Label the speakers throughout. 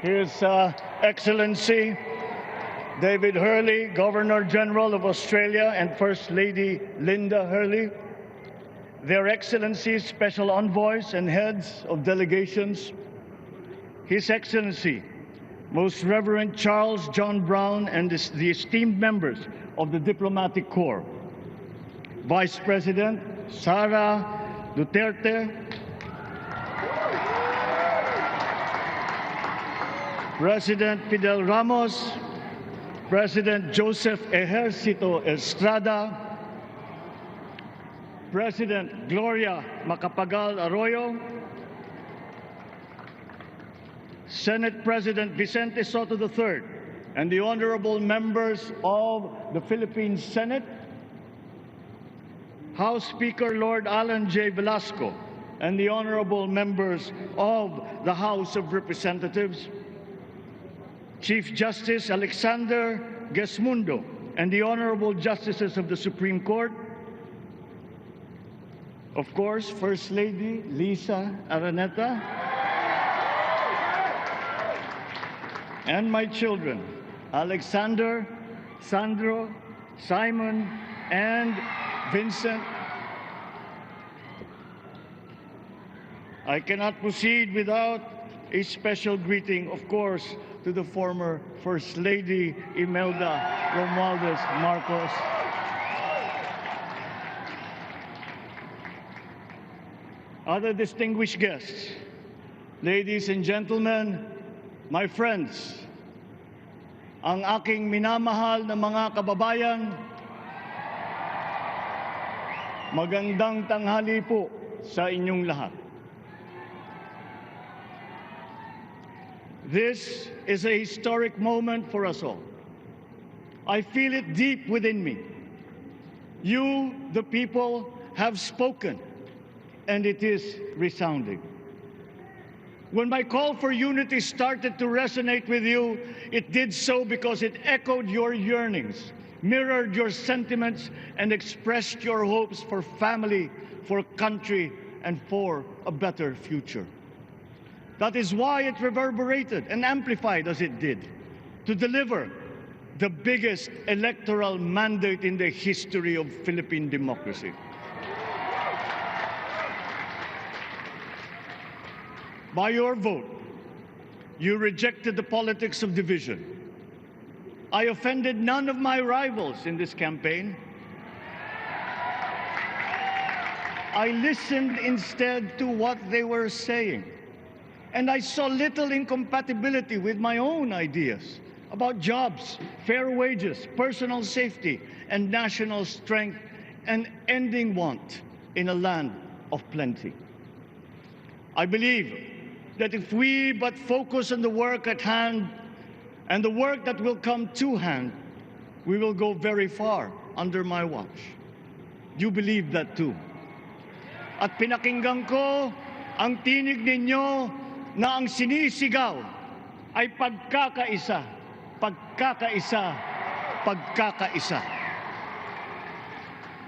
Speaker 1: His Excellency David Hurley, Governor General of Australia, and First Lady Linda Hurley, Their Excellencies, Special Envoys, and Heads of Delegations, His Excellency, Most Reverend Charles John Brown, and the esteemed members of the Diplomatic Corps, Vice President Sara Duterte, President Fidel Ramos, President Joseph Ejercito Estrada, President Gloria Macapagal Arroyo, Senate President Vicente Soto III, and the honorable members of the Philippine Senate, House Speaker Lord Alan J. Velasco, and the honorable members of the House of Representatives, Chief Justice Alexander Gesmundo, and the honorable justices of the Supreme Court, of course, First Lady Lisa Araneta, and my children, Alexander, Sandro, Simon, and Vincent. I cannot proceed without a special greeting, of course, to the former First Lady Imelda Romualdez Marcos. Other distinguished guests, ladies and gentlemen, my friends, ang aking minamahal na mga kababayan, magandang tanghali po sa inyong lahat. This is a historic moment for us all. I feel it deep within me. You, the people, have spoken, and it is resounding. When my call for unity started to resonate with you, it did so because it echoed your yearnings, mirrored your sentiments, and expressed your hopes for family, for country, and for a better future. That is why it reverberated and amplified as it did, to deliver the biggest electoral mandate in the history of Philippine democracy. By your vote, you rejected the politics of division. I offended none of my rivals in this campaign. I listened instead to what they were saying. And I saw little incompatibility with my own ideas about jobs, fair wages, personal safety, and national strength, and ending want in a land of plenty. I believe that if we but focus on the work at hand and the work that will come to hand, we will go very far under my watch. You believe that too. At pinakinggan ko ang tinig ninyo na ang sinisigaw ay pagkakaisa, pagkakaisa, pagkakaisa.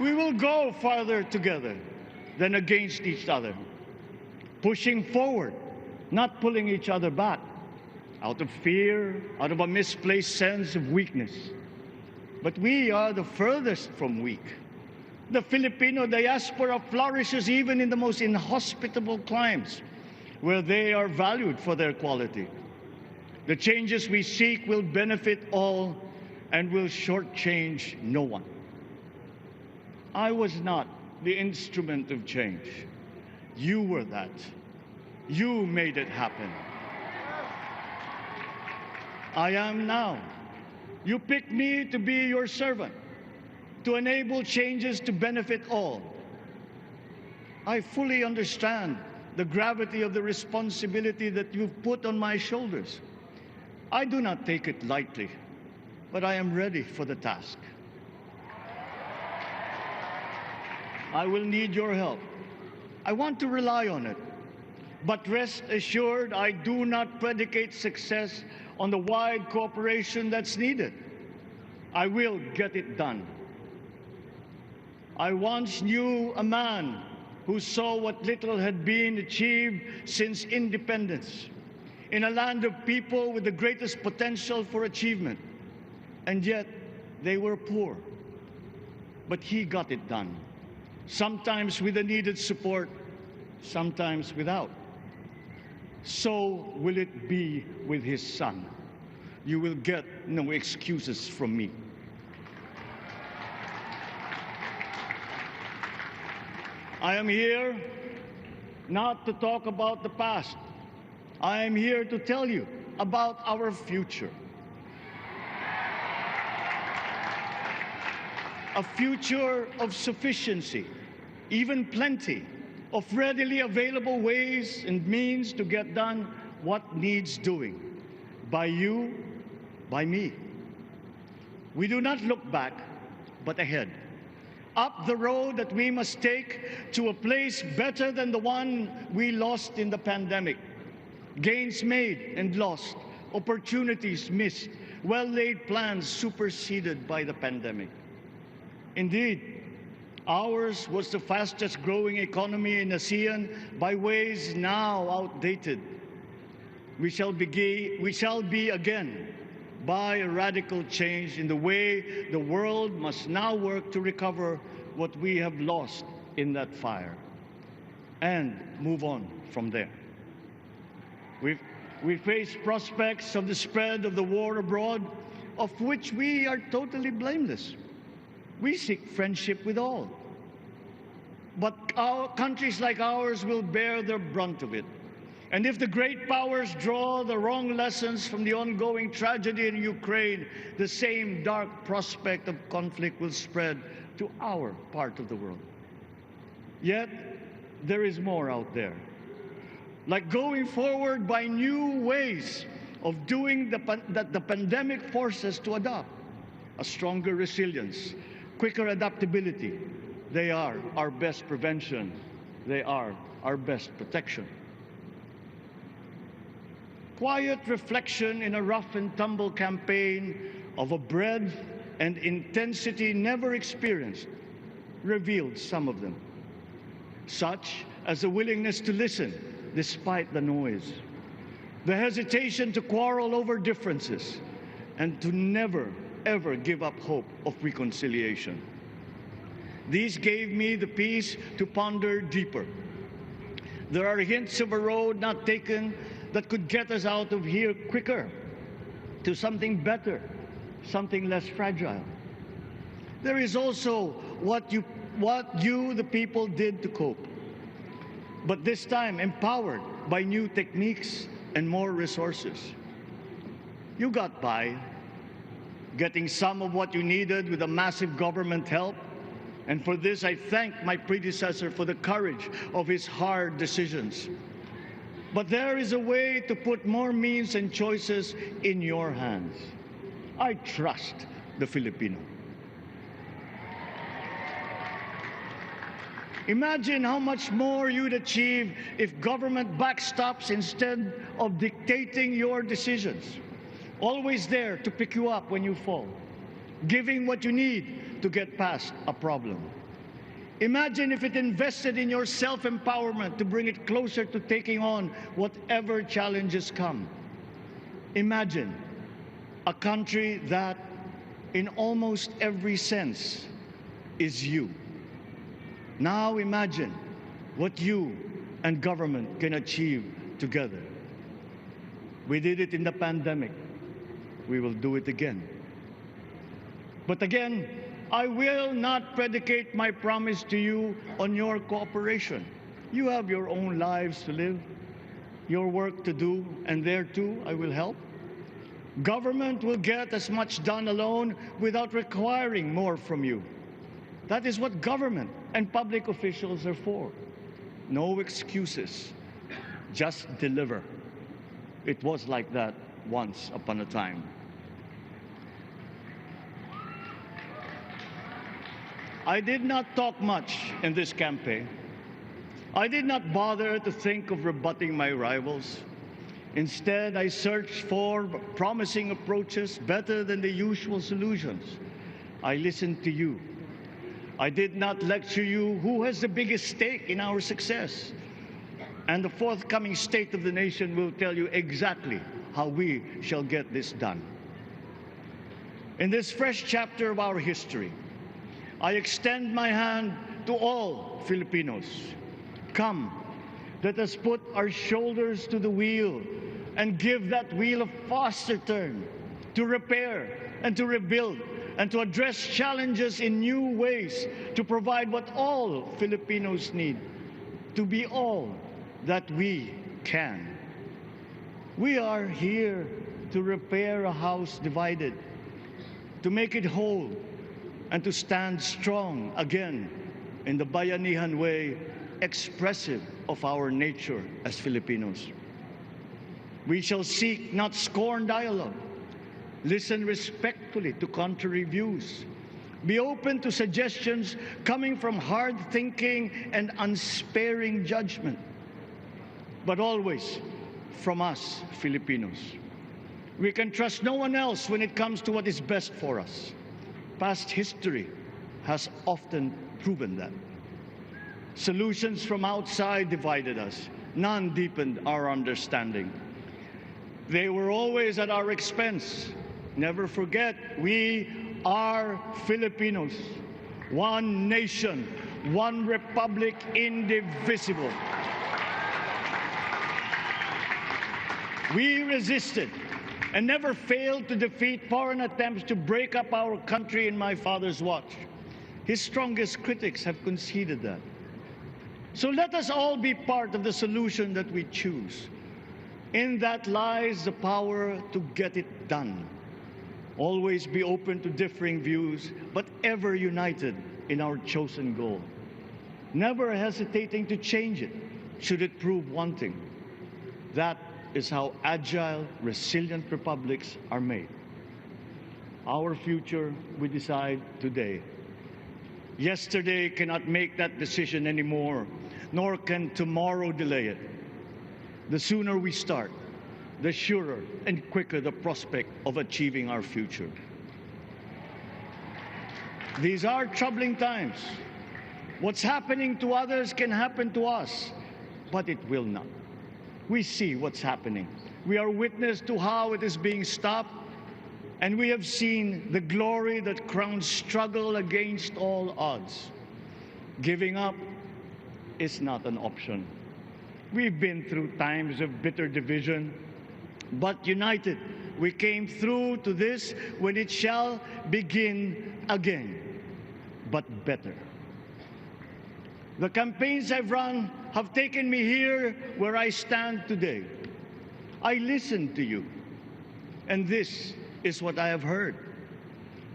Speaker 1: We will go farther together than against each other, pushing forward, not pulling each other back, out of fear, out of a misplaced sense of weakness. But we are the furthest from weak. The Filipino diaspora flourishes even in the most inhospitable climes, where they are valued for their quality. The changes we seek will benefit all and will shortchange no one. I was not the instrument of change. You were that. You made it happen. I am now. You picked me to be your servant, to enable changes to benefit all. I fully understand the gravity of the responsibility that you've put on my shoulders. I do not take it lightly, but I am ready for the task. I will need your help. I want to rely on it. But rest assured, I do not predicate success on the wide cooperation that's needed. I will get it done. I once knew a man who saw what little had been achieved since independence. in a land of people with the greatest potential for achievement. And yet, they were poor. But he got it done, sometimes with the needed support, sometimes without. So will it be with his son. You will get no excuses from me. I am here not to talk about the past. I am here to tell you about our future. A future of sufficiency, even plenty, of readily available ways and means to get done what needs doing, by you, by me. We do not look back, but ahead, up the road that we must take to a place better than the one we lost in the pandemic. Gains made and lost, opportunities missed, well-laid plans superseded by the pandemic. Indeed, ours was the fastest growing economy in ASEAN by ways now outdated. We shall be again by a radical change in the way the world must now work to recover what we have lost in that fire and move on from there. We face prospects of the spread of the war abroad, of which we are totally blameless. We seek friendship with all. But countries like ours will bear the brunt of it. And if the great powers draw the wrong lessons from the ongoing tragedy in Ukraine, the same dark prospect of conflict will spread to our part of the world. Yet, there is more out there. Like going forward by new ways of doing that the pandemic forces to adopt. A stronger resilience, quicker adaptability. They are our best prevention. They are our best protection. Quiet reflection in a rough and tumble campaign of a breadth and intensity never experienced revealed some of them, such as the willingness to listen despite the noise, the hesitation to quarrel over differences, and to never, ever give up hope of reconciliation. These gave me the peace to ponder deeper. There are hints of a road not taken that could get us out of here quicker, to something better, something less fragile. There is also what you, the people, did to cope, but this time empowered by new techniques and more resources. You got by, getting some of what you needed with a massive government help, and for this I thank my predecessor for the courage of his hard decisions. But there is a way to put more means and choices in your hands. I trust the Filipino. Imagine how much more you'd achieve if government backstops instead of dictating your decisions. Always there to pick you up when you fall, giving what you need to get past a problem. Imagine if it invested in your self-empowerment to bring it closer to taking on whatever challenges come. Imagine a country that, in almost every sense, is you. Now imagine what you and government can achieve together. We did it in the pandemic. We will do it again. But again, I will not predicate my promise to you on your cooperation. You have your own lives to live, your work to do, and there too I will help. Government will get as much done alone without requiring more from you. That is what government and public officials are for. No excuses, just deliver. It was like that once upon a time. I did not talk much in this campaign. I did not bother to think of rebutting my rivals. Instead, I searched for promising approaches better than the usual solutions. I listened to you. I did not lecture you who has the biggest stake in our success. And the forthcoming State of the Nation will tell you exactly how we shall get this done. In this fresh chapter of our history, I extend my hand to all Filipinos. Come, let us put our shoulders to the wheel and give that wheel a faster turn to repair and to rebuild and to address challenges in new ways, to provide what all Filipinos need, to be all that we can. We are here to repair a house divided, to make it whole, and to stand strong again in the bayanihan way, expressive of our nature as Filipinos. We shall seek, not scorn, dialogue. Listen respectfully to contrary views. Be open to suggestions coming from hard thinking and unsparing judgment. But always from us, Filipinos. We can trust no one else when it comes to what is best for us. Past history has often proven that. Solutions from outside divided us. None deepened our understanding. They were always at our expense. Never forget, we are Filipinos. One nation, one republic, indivisible. We resisted and never failed to defeat foreign attempts to break up our country in my father's watch. His strongest critics have conceded that. So let us all be part of the solution that we choose. In that lies the power to get it done. Always be open to differing views, but ever united in our chosen goal. Never hesitating to change it, should it prove wanting. That is how agile, resilient republics are made. Our future we decide today. Yesterday cannot make that decision anymore, nor can tomorrow delay it. The sooner we start, the surer and quicker the prospect of achieving our future. These are troubling times. What's happening to others can happen to us, but it will not. We see what's happening. We are witness to how it is being stopped, and we have seen the glory that crowns struggle against all odds. Giving up is not an option. We've been through times of bitter division, but united, we came through to this when it shall begin again, but better. The campaigns I've run have taken me here where I stand today. I listened to you, and this is what I have heard.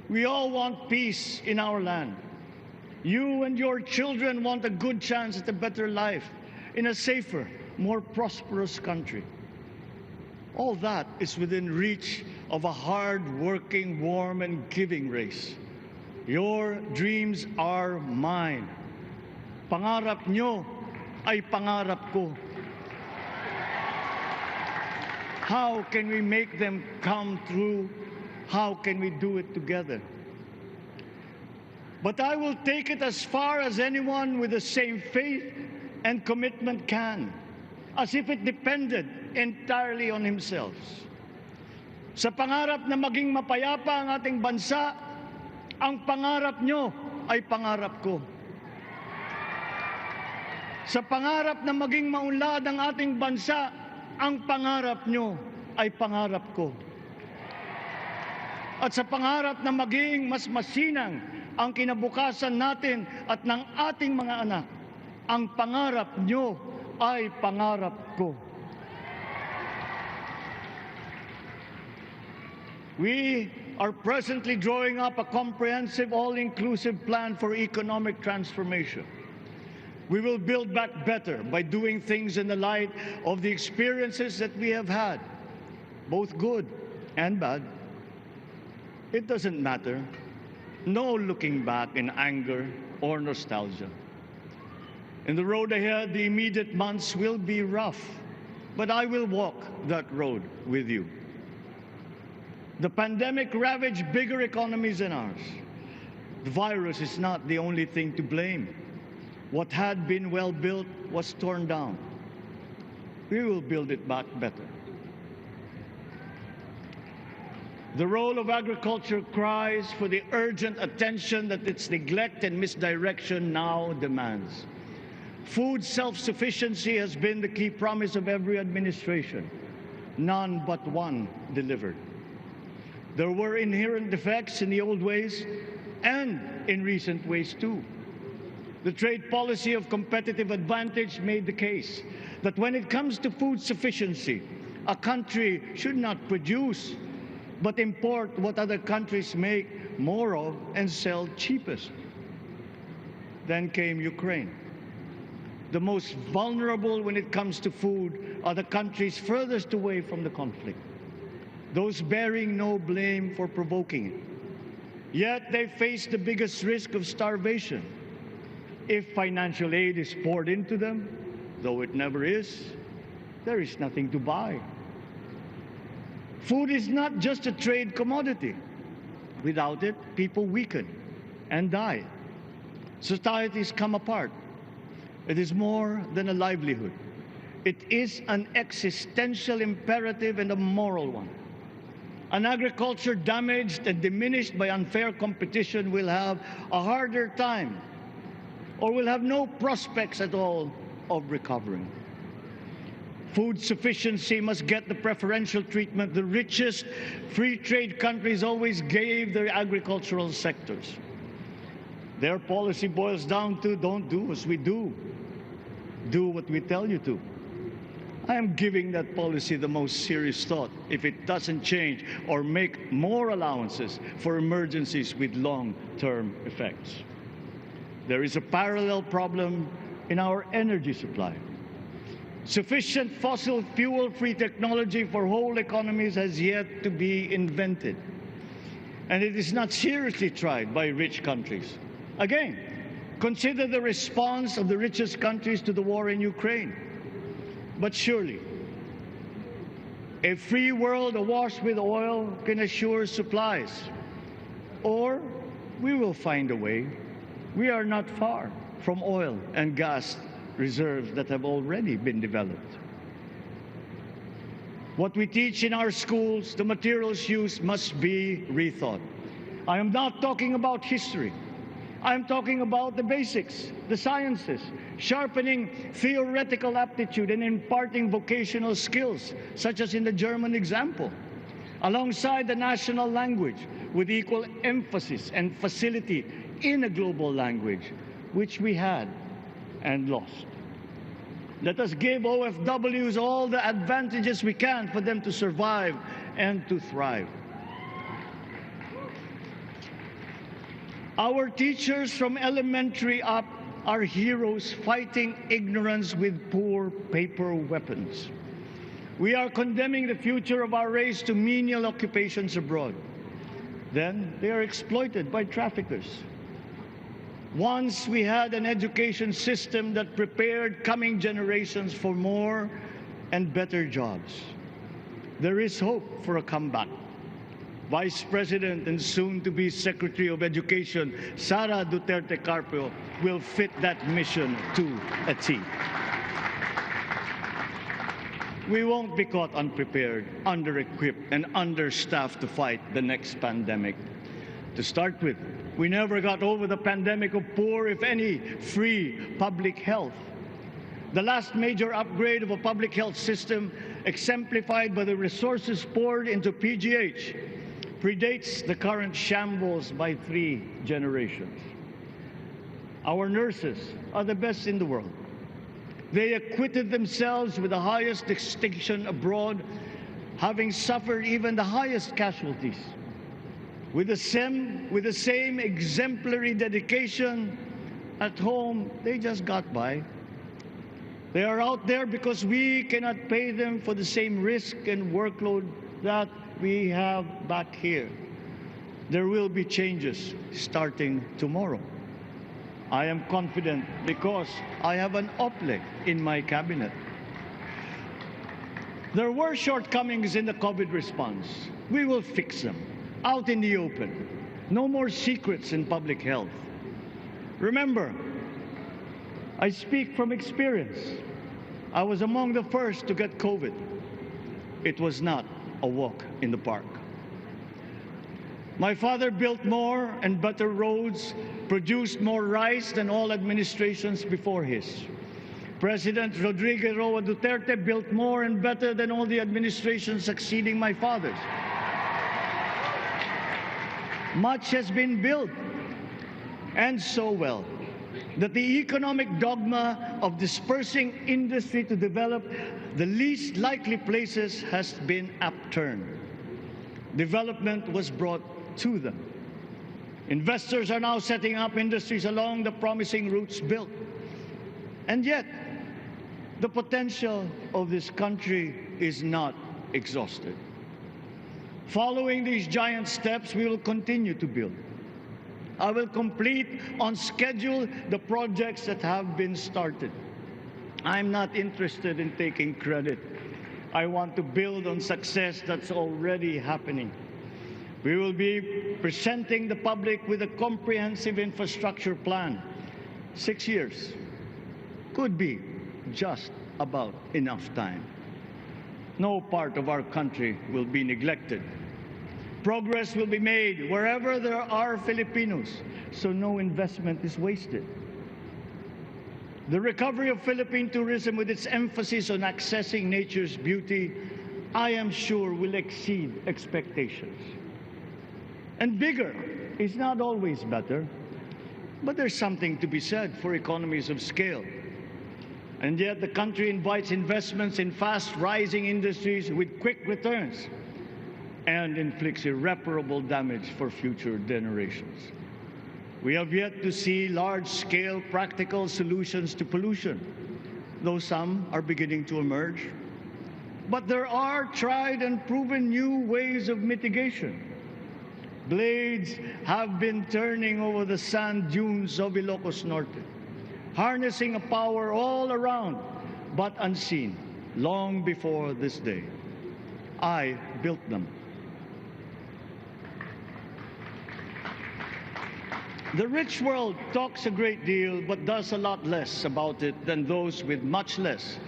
Speaker 1: We all want peace in our land. You and your children want a good chance at a better life in a safer, more prosperous country. All that is within reach of a hard-working, warm, and giving race. Your dreams are mine. Pangarap nyo ay pangarap ko. How can we make them come true? How can we do it together? But I will take it as far as anyone with the same faith and commitment can, as if it depended entirely on himself. Sa pangarap na maging mapayapa ang ating bansa, ang pangarap nyo ay pangarap ko. Sa pangarap na maging maunlad ang ating bansa, ang pangarap nyo ay pangarap ko. At sa pangarap na maging mas masinang ang kinabukasan natin at ng ating mga anak, ang pangarap nyo ay pangarap ko. We are presently drawing up a comprehensive, all-inclusive plan for economic transformation. We will build back better by doing things in the light of the experiences that we have had, both good and bad. It doesn't matter. No looking back in anger or nostalgia. In the road ahead, the immediate months will be rough, but I will walk that road with you. The pandemic ravaged bigger economies than ours. The virus is not the only thing to blame. What had been well built was torn down. we will build it back better. The role of agriculture cries for the urgent attention that its neglect and misdirection now demands. Food self-sufficiency has been the key promise of every administration. None but one delivered. There were inherent defects in the old ways and in recent ways too. The trade policy of competitive advantage made the case that when it comes to food sufficiency, a country should not produce but import what other countries make more of and sell cheapest. Then came Ukraine. The most vulnerable when it comes to food are the countries furthest away from the conflict, those bearing no blame for provoking it. Yet they face the biggest risk of starvation. If financial aid is poured into them, though it never is, there is nothing to buy. Food is not just a trade commodity. Without it, people weaken and die. Societies come apart. It is more than a livelihood. It is an existential imperative and a moral one. An agriculture damaged and diminished by unfair competition will have a harder time or will have no prospects at all of recovering. Food sufficiency must get the preferential treatment the richest free trade countries always gave their agricultural sectors. Their policy boils down to don't do as we do. Do what we tell you to. I am giving that policy the most serious thought if it doesn't change or make more allowances for emergencies with long-term effects. There is a parallel problem in our energy supply. Sufficient fossil fuel-free technology for whole economies has yet to be invented. And it is not seriously tried by rich countries. Again, consider the response of the richest countries to the war in Ukraine. But surely, a free world awash with oil can assure supplies. Or we will find a way. We are not far from oil and gas reserves that have already been developed. What we teach in our schools, the materials used must be rethought. I am not talking about history. I am talking about the basics, the sciences, sharpening theoretical aptitude and imparting vocational skills, such as in the German example, alongside the national language with equal emphasis and facility in a global language, which we had and lost. Let us give OFWs all the advantages we can for them to survive and to thrive. Our teachers from elementary up are heroes fighting ignorance with poor paper weapons. We are condemning the future of our race to menial occupations abroad. Then they are exploited by traffickers. Once we had an education system that prepared coming generations for more and better jobs. There is hope for a comeback. Vice President and soon-to-be Secretary of Education, Sara Duterte Carpio, will fit that mission to a T. We won't be caught unprepared, under-equipped, and understaffed to fight the next pandemic. To start with, we never got over the pandemic of poor, if any, free public health. The last major upgrade of a public health system, exemplified by the resources poured into PGH, predates the current shambles by 3 generations. Our nurses are the best in the world. They acquitted themselves with the highest distinction abroad, having suffered even the highest casualties. With the same exemplary dedication, at home, they just got by. They are out there because we cannot pay them for the same risk and workload that we have back here. There will be changes starting tomorrow. I am confident because I have an OPLE in my cabinet. There were shortcomings in the COVID response. We will fix them. Out in the open. No more secrets in public health. Remember, I speak from experience. I was among the first to get COVID. It was not a walk in the park. My father built more and better roads, produced more rice than all administrations before his. President Rodrigo Roa Duterte built more and better than all the administrations succeeding my father's. Much has been built, and so well, that the economic dogma of dispersing industry to develop the least likely places has been upturned. Development was brought to them. Investors are now setting up industries along the promising routes built. And yet, the potential of this country is not exhausted. Following these giant steps, we will continue to build. I will complete on schedule the projects that have been started. I'm not interested in taking credit. I want to build on success that's already happening. We will be presenting the public with a comprehensive infrastructure plan. 6 years could be just about enough time. No part of our country will be neglected. Progress will be made wherever there are Filipinos, so no investment is wasted. The recovery of Philippine tourism, with its emphasis on accessing nature's beauty, I am sure will exceed expectations. And bigger is not always better, but there's something to be said for economies of scale. And yet the country invites investments in fast-rising industries with quick returns and inflicts irreparable damage for future generations. We have yet to see large-scale practical solutions to pollution, though some are beginning to emerge. But there are tried and proven new ways of mitigation. Blades have been turning over the sand dunes of Ilocos Norte, harnessing a power all around, but unseen, long before this day. I built them. The rich world talks a great deal, but does a lot less about it than those with much less,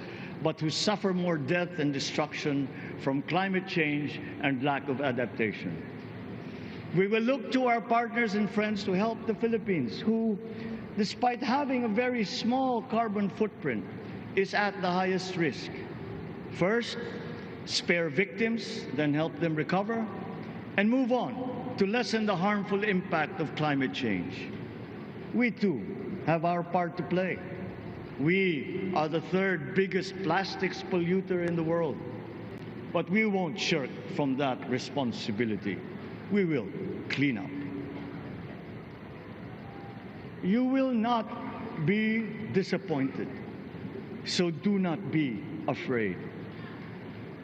Speaker 1: but who suffer more death and destruction from climate change and lack of adaptation. We will look to our partners and friends to help the Philippines, who, despite having a very small carbon footprint, is at the highest risk. First, spare victims, then help them recover, and move on to lessen the harmful impact of climate change. We too have our part to play. We are the third biggest plastics polluter in the world, but we won't shirk from that responsibility. We will clean up. You will not be disappointed, so do not be afraid.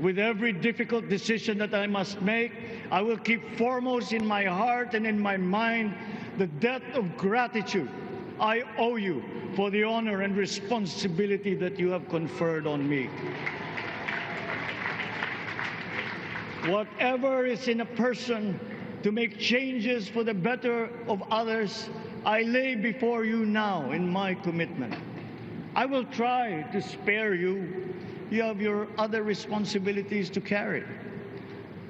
Speaker 1: With every difficult decision that I must make, I will keep foremost in my heart and in my mind the debt of gratitude I owe you for the honor and responsibility that you have conferred on me. Whatever is in a person to make changes for the better of others, I lay before you now in my commitment. I will try to spare you. You have your other responsibilities to carry.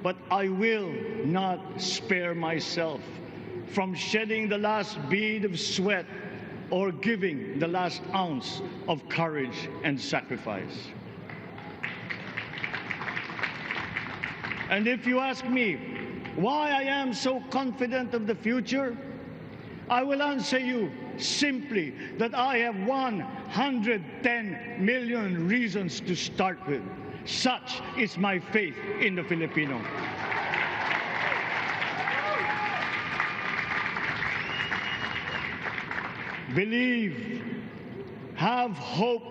Speaker 1: But I will not spare myself from shedding the last bead of sweat or giving the last ounce of courage and sacrifice. And if you ask me why I am so confident of the future, I will answer you simply that I have 110 million reasons to start with. Such is my faith in the Filipino. Believe, have hope.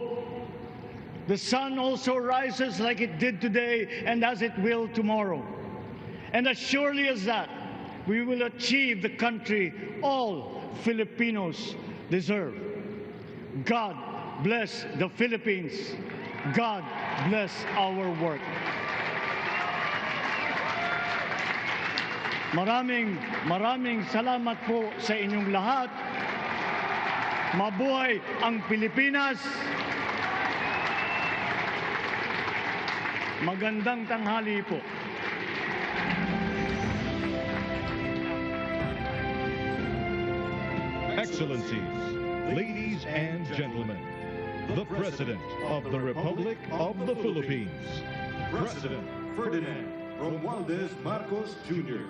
Speaker 1: The sun also rises like it did today and as it will tomorrow. And as surely as that, we will achieve the country all Filipinos deserve. God bless the Philippines. God bless our work. Maraming salamat po sa inyong lahat. Mabuhay ang Pilipinas. Magandang tanghali po.
Speaker 2: Excellencies, ladies and gentlemen, the President of the Republic of the Philippines, President
Speaker 3: Ferdinand Romualdez Marcos Jr.